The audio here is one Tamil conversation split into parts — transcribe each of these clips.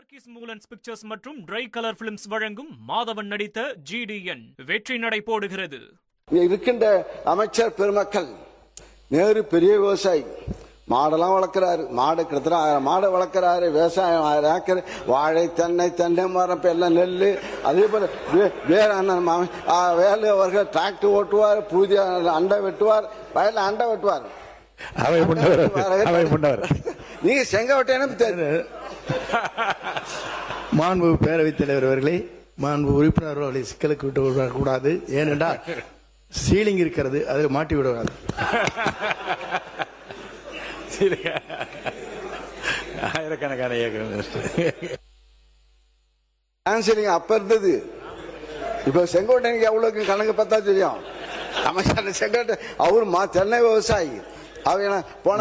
வர்க்கீஸ் மூலன்ஸ் பிக்சர்ஸ் மற்றும் ட்ரை கலர் பிலிம்ஸ் வழங்கும் மாதவன் நடித்த GDN வெற்றி நடை போடுகிறது. இருக்கின்ற அமைச்சர் பெருமக்கள், நேரு பெரிய விவசாயி, மாடெல்லாம் வளர்க்கிறாரு, மாடு கிட்டத்தட்ட 1000 மாடு வளர்க்கிறாரு, விவசாயம் 1000 ஏக்கர், வாழை, தென்னை மரம், எல்லாம் நெல். அதே போல வேலு அவர்கள் டிராக்டர் ஓட்டுவார், பூஜை அண்டை வெட்டுவார், வயலில் அண்டை வெட்டுவார். நீங்க செங்கோட்டையனும் மாண்பு பேரவைத் தலைவர் அவர்களே, மாண்பு உறுப்பினர் அவர்களை சிக்கலுக்கு விட்டு விடக்கூடாது. ஏனென்றால் சீலிங் இருக்கிறது, அதில் மாட்டி விடுவாங்க. ஆயிரக்கணக்கான அப்ப இருந்தது. இப்ப செங்கோட்டையனுக்கு எவ்வளவு கணக்கு பார்த்தா தெரியும். அமைச்சர் செங்கோட்டை அவரு தென்னை விவசாயி. அவங்க போன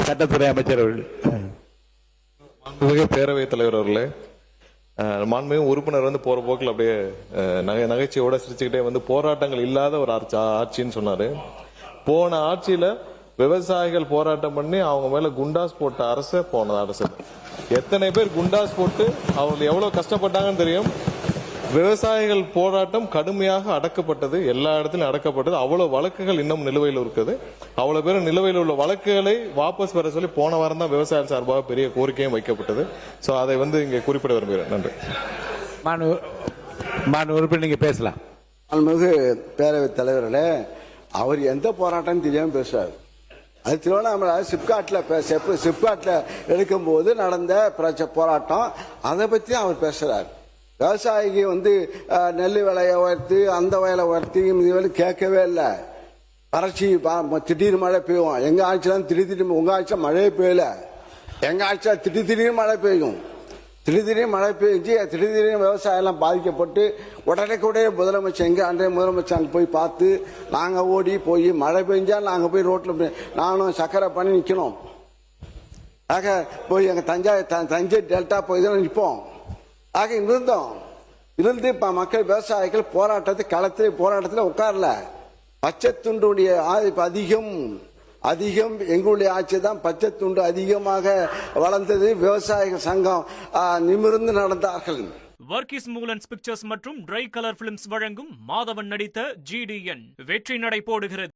சட்டத்துறை அமைச்சர் பேரவைத் தலைவர் அவர்களே, மாண்புமிகு உறுப்பினர் போற போக்கில் அப்படியே நகைச்சுவையோட சிரிச்சுக்கிட்டே போராட்டங்கள் இல்லாத ஒரு ஆட்சின்னு சொன்னாரு. போன ஆட்சியில விவசாயிகள் போராட்டம் பண்ணி அவங்க மேல குண்டாஸ் போட்ட அரசு போன அரசு. எத்தனை பேர் குண்டாஸ் போட்டு அவங்க எவ்வளவு கஷ்டப்பட்டாங்கன்னு தெரியும். விவசாயிகள் போராட்டம் கடுமையாக அடக்கப்பட்டது, எல்லா இடத்திலும் அடக்கப்பட்டது. அவ்வளவு வழக்குகள் இன்னும் நிலுவையில் இருக்குது. அவ்வளவு பேரும் நிலுவையில் உள்ள வழக்குகளை வாபஸ் பெற சொல்லி போன வாரம் தான் விவசாயிகள் சார்பாக பெரிய கோரிக்கையும் வைக்கப்பட்டது. சோ அதை இங்கே குறிப்பிட விரும்புகிறேன். நன்றி. உறுப்பினர் நீங்க பேசலாம். மிகு பேரவைத் தலைவர்களே, அவர் எந்த போராட்டம் தெரியாம பேசுறாரு. அது திருவண்ணாமலை சிப்காட்ல எடுக்கும் போது நடந்த போராட்டம், அதை பத்தி அவர் பேசுறாரு. விவசாயிக்கு நெல் விலையை உயர்த்தி, அந்த வயலை உயர்த்தி கேட்கவே இல்லை. வறட்சி, திடீர்னு மழை பெய்யும். எங்க ஆட்சியில திடீர் உங்க ஆட்சியில மழையே பெய்யல. எங்க ஆட்சியில திடீர்னு மழை பெய்யும். திடீர்னு மழை பெய்ஞ்சு திடீர்னு விவசாயம் எல்லாம் பாதிக்கப்பட்டு உடனே முதலமைச்சர், எங்க அன்றைய முதலமைச்சர் அங்க போய் பார்த்து, நாங்க ஓடி போய் மழை பெஞ்சா நாங்க போய் ரோட்ல நானும் சக்கரை பண்ணி நிக்கணும். ஆக போய் எங்க தஞ்சை டெல்டா போய் தான் நிற்போம். ஆக இருந்து மக்கள் விவசாயிகள் களத்தில் போராட்டத்தில் உட்காரல. பச்சை துண்டுடைய அதிகம் எங்களுடைய ஆட்சி தான். பச்சை துண்டு அதிகமாக வளர்ந்தது. விவசாயிகள் சங்கம் நிமிர்ந்து நடந்தார்கள். வர்க்கீஸ் மூலன்ஸ் பிக்சர்ஸ் மற்றும் ட்ரை கலர் பிலிம்ஸ் வழங்கும் மாதவன் நடித்த GDN வெற்றி நடை போடுகிறது.